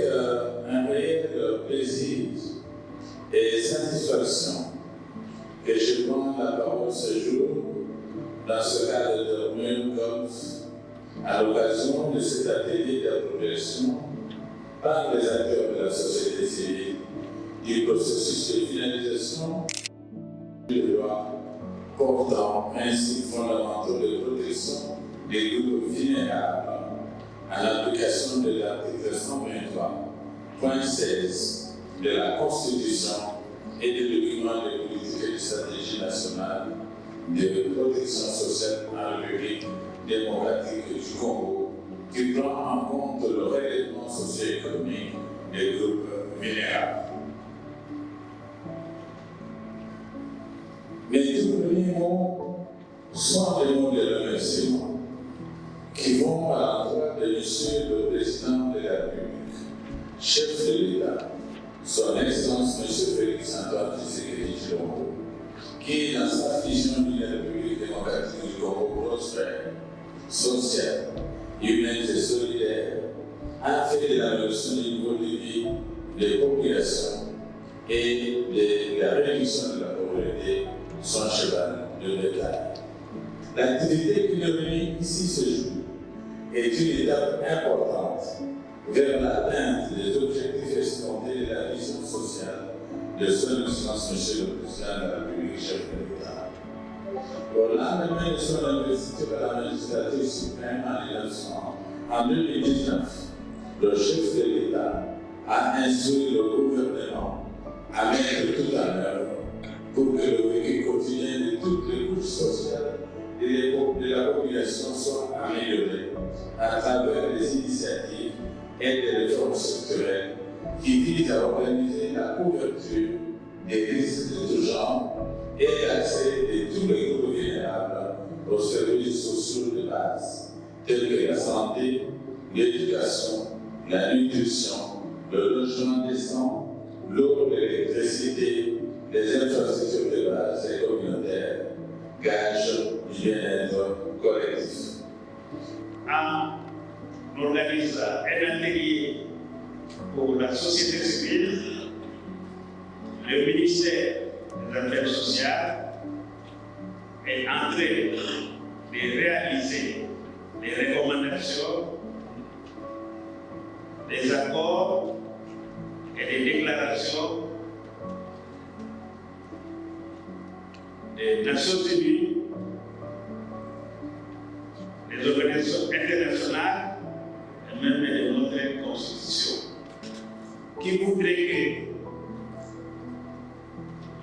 un réel plaisir et satisfaction que je prends la parole ce jour dans ce cadre de Moyen Golf à l'occasion de cet atelier d'appropriation par les acteurs de la société civile du processus de finalisation de loi portant principes fondamentaux de protection des groupes vulnérables en application de l'article 123.16 de la Constitution et des documents de politique et de stratégie nationale de protection sociale en République démocratique du Congo, qui prend en compte le relèvement socio-économique des groupes vulnérables. Mes tout premiers mots sont des mots de remerciement qui vont à l'endroit de Monsieur le Président de la République, chef de l'État, Son Excellence M. Félix-Antoine Tshisekedi Tshilombo, qui, dans sa vision d'une République démocratique du Congo prospère, sociale, humaine et solidaire, a fait de l'amélioration du niveau de vie des populations et de la réduction de la pauvreté son cheval de bataille. L'activité qui nous réunit ici ce jour est une étape importante vers l'atteinte des objectifs escomptés de la vision sociale de son Excellence M. le Président de la République, chef de l'État. Au lendemain de son investiture à la magistrature suprême en 2019, le chef de l'État a instruit le gouvernement à mettre tout en œuvre pour que le vécu quotidien de toutes les couches sociales de la population soit amélioré à travers des initiatives et des réformes structurelles qui visent à organiser la couverture des risques de tout genre et l'accès de tous les groupes vulnérables aux services sociaux de base, tels que la santé, l'éducation, la nutrition, le logement décent, l'eau, l'électricité, les infrastructures de base et communautaires, gage du bien-être collectif. On organise un atelier pour la société civile, le ministère des Affaires sociales est en train de réaliser les recommandations, les accords et les déclarations des Nations Unies, des organisations internationales et même de notre Constitution, qui voudrait que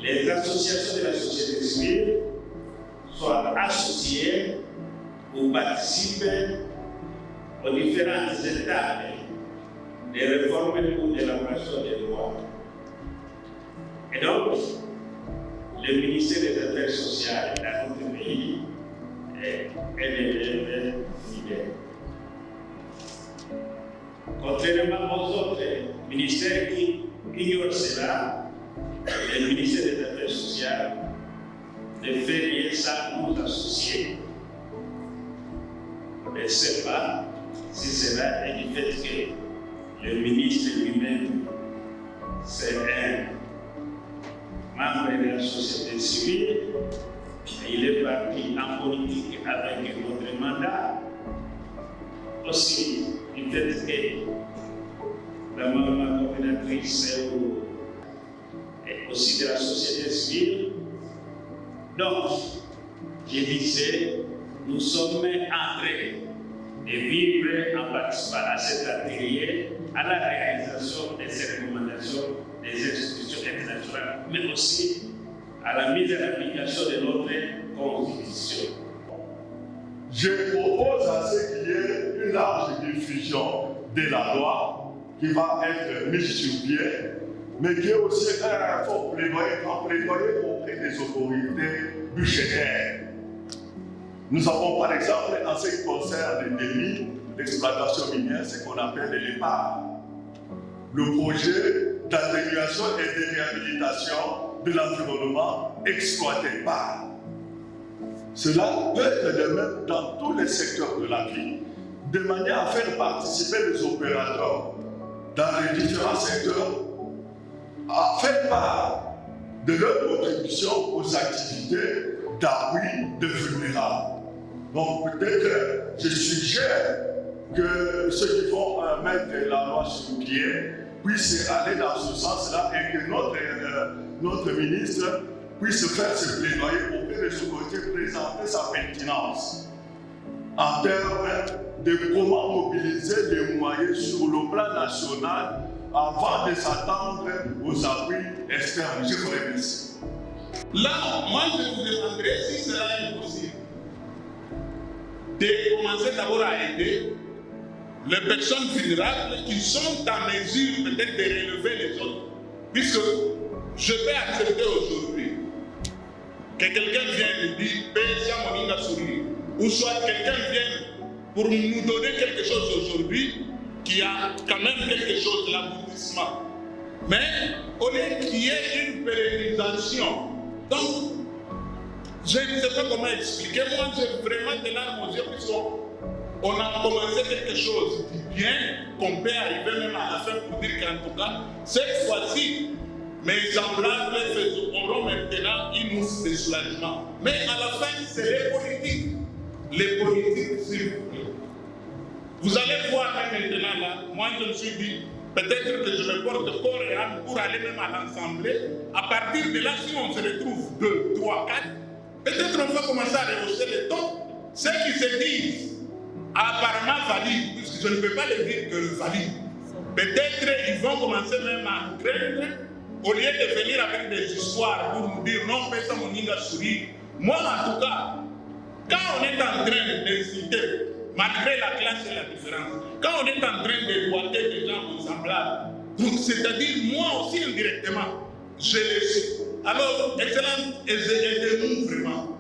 les associations de la société civile soient associées ou participent aux différentes étapes des réformes ou de l'élaboration des lois. Et donc, le ministère des Affaires sociales dans notre pays est fidèle. Contrairement aux autres ministères qui ignorent cela, le ministère des Affaires sociales ne fait rien sans nous associer. On ne sait pas si cela est du fait que le ministre lui-même, c'est un membre de la société civile, et il est parti en politique avec notre mandat. Aussi, du fait que la maman coordinatrice est aussi de la société civile. Donc, je disais, nous sommes en train de vivre en participant à cet atelier, à la réalisation de ces recommandations des institutions internationales, mais aussi à la mise en application de notre Constitution. Je propose à ce qu'il y ait une large diffusion de la loi qui va être mise sur pied, mais qui est aussi un fort plaidoyer auprès des autorités budgétaires. Nous avons par exemple, en ce qui concerne les débits d'exploitation minière, ce qu'on appelle l'épargne. Le projet d'atténuation et de réhabilitation de l'environnement exploité par. Cela peut être de même dans tous les secteurs de la vie, de manière à faire participer les opérateurs dans les différents secteurs a fait part de leur contribution aux activités d'appui de vulnérables. Donc peut-être je suggère que ceux qui vont mettre la loi sur pied puissent aller dans ce sens-là et que notre ministre puisse faire ce plaidoyer auprès de ce côté, présenter sa pertinence en termes de comment mobiliser les moyens sur le plan national avant de s'attendre aux appuis externes. Je vous remercie. Là, moi, je vous demanderai si cela est possible de commencer d'abord à aider les personnes vulnérables qui sont en mesure peut-être de relever les autres. Puisque je peux accepter aujourd'hui que quelqu'un vienne me dire « Paye Moninga Souri » ou soit quelqu'un vienne pour nous donner quelque chose aujourd'hui qui a quand même quelque chose, l'aboutissement. Mais au lieu qu'il y ait une pérennisation, donc je ne sais pas comment expliquer, moi j'ai vraiment des larmes aux yeux puisqu'on a commencé quelque chose de bien, qu'on peut arriver même à la fin pour dire qu'en tout cas, cette fois-ci, mes semblables auront maintenant une mousse de soulagement. Mais à la fin, c'est les politiques. Les politiques, s'il vous plaît. Vous allez voir maintenant là, moi je me suis dit, peut-être que je me porte corps et âme pour aller même à l'Assemblée. À partir de là, si on se retrouve 2, 3, 4, peut-être on va commencer à rehausser les tons. Ceux qui se disent apparemment valides, puisque je ne peux pas les dire que valides, peut-être ils vont commencer même à nous craindre, au lieu de venir avec des histoires pour nous dire non, mais ça, Moninga Souri. Moi, en tout cas, quand on est en train d'inciter, malgré la classe et la différence, quand on est en train de boiter des gens semblables, donc c'est-à-dire moi aussi indirectement, je le sais. Alors, Excellence, aidez-nous vraiment.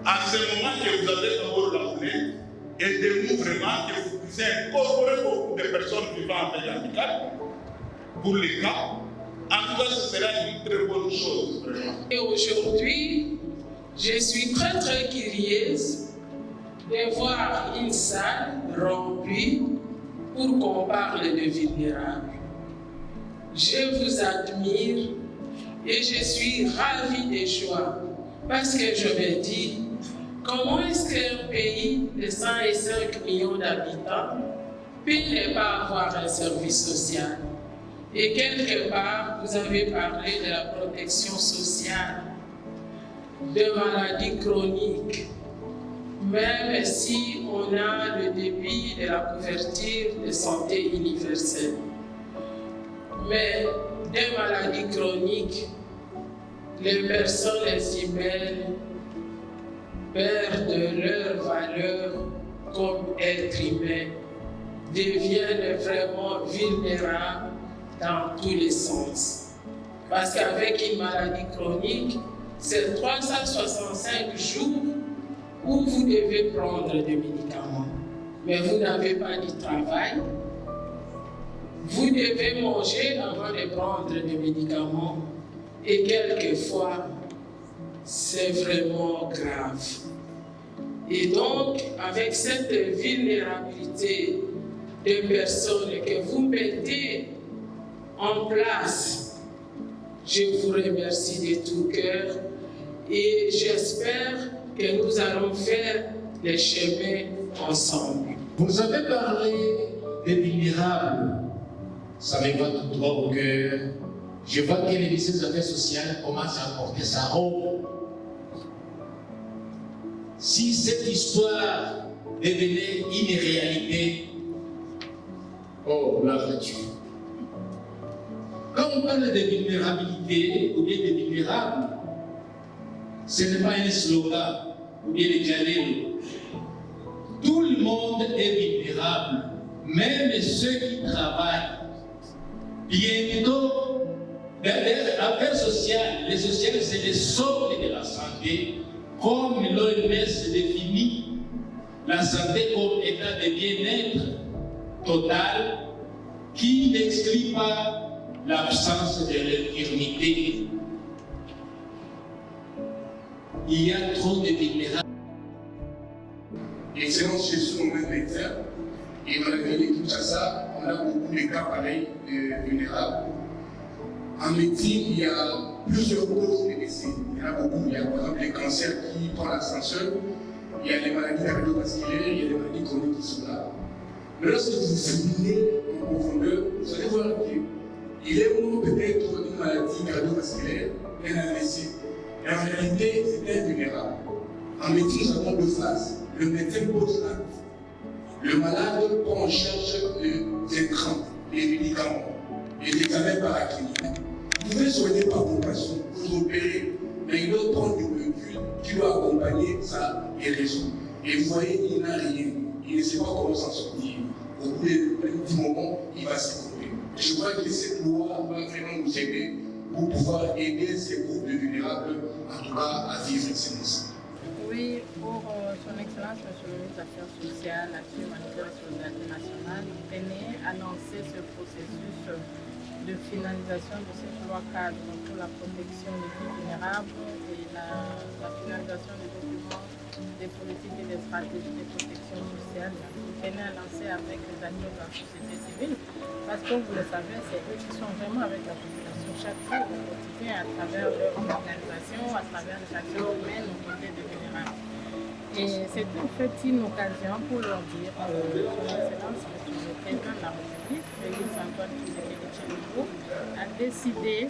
À ce moment que vous avez d'abord la boulette, aidez-nous vraiment que vous puissiez incorporer beaucoup de personnes vivant avec handicap pour les cas. En tout cas, ce sera une très bonne chose, vraiment. Et aujourd'hui, je suis très très curieuse de voir une salle remplie pour qu'on parle de vulnérables. Je vous admire et je suis ravie de joie parce que je me dis, comment est-ce qu'un pays de 105 millions d'habitants peut ne pas avoir un service social? Et quelque part, vous avez parlé de la protection sociale, de maladies chroniques, même si on a le débit de la couverture de santé universelle. Mais des maladies chroniques, les personnes humaines perdent leur valeur comme êtres humains, deviennent vraiment vulnérables dans tous les sens. Parce qu'avec une maladie chronique, c'est 365 jours où vous devez prendre des médicaments. Mais vous n'avez pas de travail. Vous devez manger avant de prendre des médicaments. Et quelquefois, c'est vraiment grave. Et donc, avec cette vulnérabilité des personnes que vous mettez en place, je vous remercie de tout cœur et j'espère que nous allons faire les chemins ensemble. Vous avez parlé des vulnérables. Ça me va tout droit au cœur. Je vois que le ministère des Affaires sociales commence à porter sa robe. Si cette histoire devenait une réalité, oh, gloire à Dieu. Quand on parle de vulnérabilité ou bien de vulnérables, ce n'est pas un slogan ou bien des dialogues. Tout le monde est vulnérable, même ceux qui travaillent. Bientôt, l'affaire sociale, les sociales, c'est le socle de la santé, comme l'OMS définit la santé comme état de bien-être total qui n'exclut pas l'absence de l'infirmité. Il y a trop de vulnérables. Excellence Jésus, mon médecin, et Marie Kinshasa, on a beaucoup de cas pareils vulnérables. En médecine, il y a plusieurs causes de décès. Il y en a beaucoup. Il y a par exemple les cancers qui prennent l'ascenseur, il y a les maladies cardiovasculaires, il y a les maladies chroniques qui sont là. Mais lorsque vous examinez en profondeur, vous allez voir qu'il est mort peut-être d'une maladie cardiovasculaire, un AVC. Et en réalité, c'est invulnérable. En médecine, nous avons deux phases. Le médecin pose l'acte. Le malade prend en charge les intrants, les médicaments, les examens paracliniques. Vous pouvez soigner par compassion, vous opérer, mais il doit prendre du recul qui doit accompagner sa guérison. Et vous voyez, il n'a rien. Il ne sait pas comment s'en sortir. Au bout du moment, il va s'écrouler. Je crois que cette loi va vraiment nous aider pour pouvoir aider ces groupes de vulnérables, en tout cas, à vivre ces messages. Oui, pour son Excellence, Monsieur le ministre des Affaires sociales, Action humanitaire et solidarité nationale, il tenait à lancer ce processus de finalisation de cette loi cadre pour la protection des plus vulnérables et la finalisation des documents, des politiques et des stratégies de protection sociale. Il tenait à lancer avec les acteurs de la société civile parce que vous le savez, c'est eux qui sont vraiment avec la population chaque jour au quotidien à travers leur organisation, à travers les actions humaines aux côtés des vulnérables. Et c'est en fait une occasion pour leur dire que son Excellence, Monsieur le Président de la République, Félix Antoine Tshisekedi Tshilombo, a décidé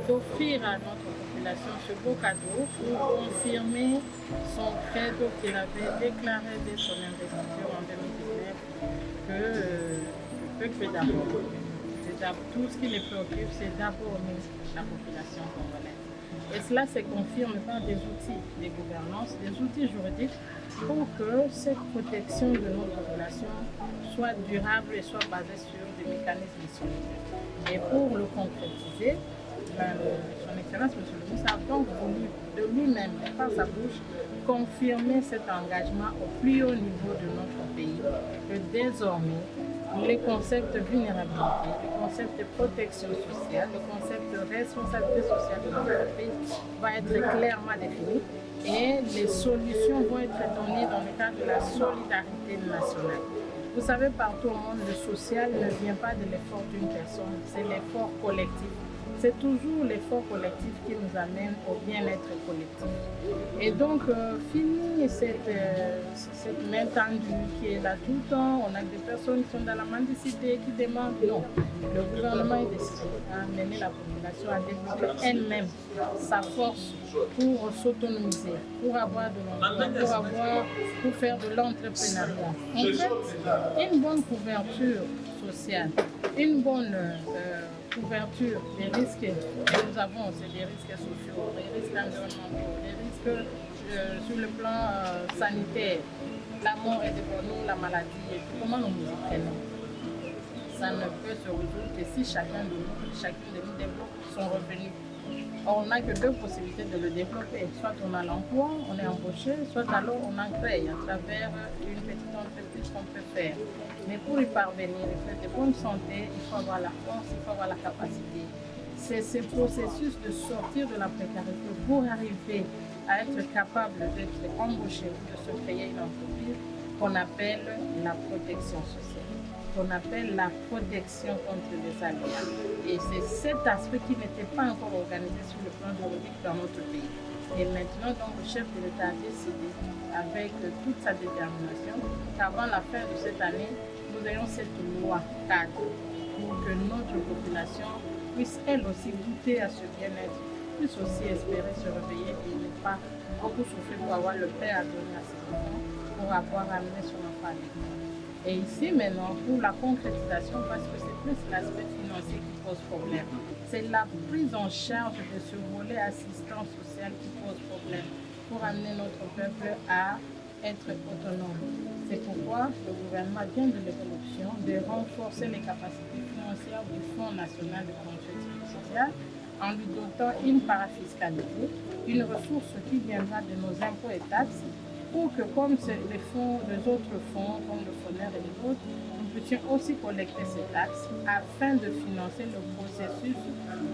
d'offrir à notre population ce beau cadeau pour confirmer son credo qu'il avait déclaré dès son investiture en 2019 que d'abord, tout ce qui les préoccupe, c'est d'abord la population congolaise. Et cela se confirme par des outils de gouvernance, des outils juridiques pour que cette protection de notre population soit durable et soit basée sur des mécanismes solidaires. Et pour le concrétiser, son Excellence, Monsieur le ministre, a donc voulu de lui-même, par sa bouche, confirmer cet engagement au plus haut niveau de notre pays, que désormais, les concepts de vulnérabilité, le concept de protection sociale, le concept de responsabilité sociale de notre pays va être clairement défini et les solutions vont être données dans le cadre de la solidarité nationale. Vous savez, partout au monde, le social ne vient pas de l'effort d'une personne, c'est l'effort collectif. C'est toujours l'effort collectif qui nous amène au bien-être collectif. Et donc, fini cette main tendue qui est là tout le temps, on a des personnes qui sont dans la mendicité, qui demandent non. Le gouvernement est décidé à amener la population à développer elle-même sa force pour s'autonomiser, pour avoir de l'emploi, pour faire de l'entrepreneuriat. En fait, une bonne couverture sociale, une bonne couverture des risques que nous avons, c'est des risques sociaux, des risques environnementaux, des risques sur le plan sanitaire, la mort est devant nous, la maladie, et tout. Comment nous nous y prenons? Ça ne peut se résoudre que si chacun de nous développe son revenu. Or, on n'a que deux possibilités de le développer. Soit on a l'emploi, on est embauché, soit alors on en crée à travers une petite entreprise qu'on peut faire. Mais pour y parvenir, il faut de bonne santé, il faut avoir la force, il faut avoir la capacité. C'est ce processus de sortir de la précarité pour arriver à être capable d'être embauché ou de se créer une entreprise qu'on appelle la protection sociale, qu'on appelle la protection contre les aléas. Et c'est cet aspect qui n'était pas encore organisé sur le plan juridique dans notre pays. Et maintenant, donc, le chef de l'État a décidé, avec toute sa détermination, qu'avant la fin de cette année, nous ayons cette loi cadre pour que notre population puisse elle aussi goûter à ce bien-être, puisse aussi espérer se réveiller et ne pas beaucoup souffrir pour avoir le pain à donner à ses enfants, pour avoir amené son enfant à l'école. Et ici maintenant, pour la concrétisation, parce que c'est plus l'aspect financier qui pose problème, c'est la prise en charge de ce volet assistance sociale qui pose problème pour amener notre peuple à être autonome. C'est pourquoi le gouvernement vient de lever l'option de renforcer les capacités financières du Fonds national de protection sociale en lui dotant une parafiscalité, une ressource qui viendra de nos impôts et taxes, pour que, comme les autres fonds, comme le FONER et les autres, nous puissions aussi collecter ces taxes afin de financer le processus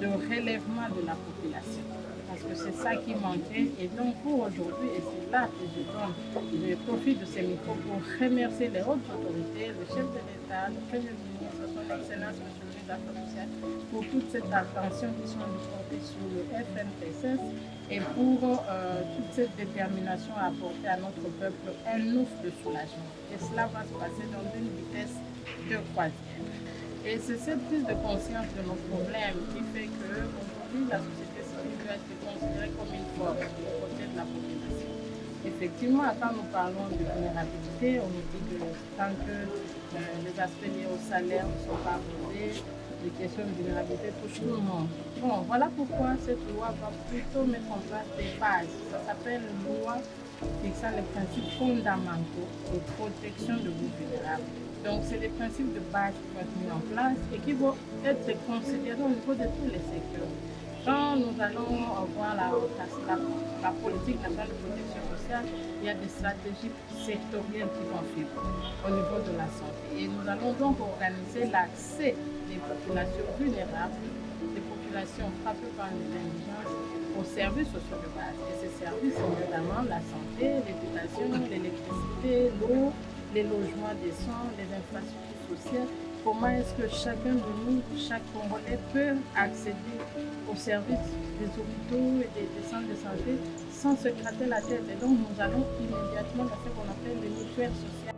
de relèvement de la population. Parce que c'est ça qui manquait. Et donc, pour aujourd'hui, et c'est là que je profite de ces micros pour remercier les hautes autorités, le chef de l'État, le Premier ministre, Excellence, Monsieur le ministre des Affaires sociales, pour toute cette attention qui sont portée sur le FNPSS et pour toute cette détermination à apporter à notre peuple un ouf de soulagement. Et cela va se passer dans une vitesse de croisière. Et c'est cette prise de conscience de nos problèmes qui fait qu'aujourd'hui, la société civile doit être considérée comme une force aux côtés de la population. Effectivement, quand nous parlons de vulnérabilité, on nous dit que tant que les aspects liés au salaire ne sont pas posés, les questions de vulnérabilité touchent tout le monde. Bon, voilà pourquoi cette loi va plutôt mettre en place des bases. Ça s'appelle loi fixant les principes fondamentaux de protection de groupes vulnérables. Donc, c'est des principes de base qui vont être mis en place et qui vont être considérés au niveau de tous les secteurs. Quand nous allons voir la politique nationale de protection sociale, il y a des stratégies sectorielles qui vont suivre au niveau de la santé. Et nous allons donc organiser l'accès des populations vulnérables, des populations frappées par les indigences, aux services sociaux de base. Et ces services sont notamment la santé, l'éducation, l'électricité, l'eau, les logements décents, les infrastructures sociales. Comment est-ce que chacun de nous, chaque Congolais peut accéder aux services des hôpitaux et des centres de santé sans se gratter la tête. Et donc nous allons immédiatement dans ce qu'on appelle les mutuelles sociales.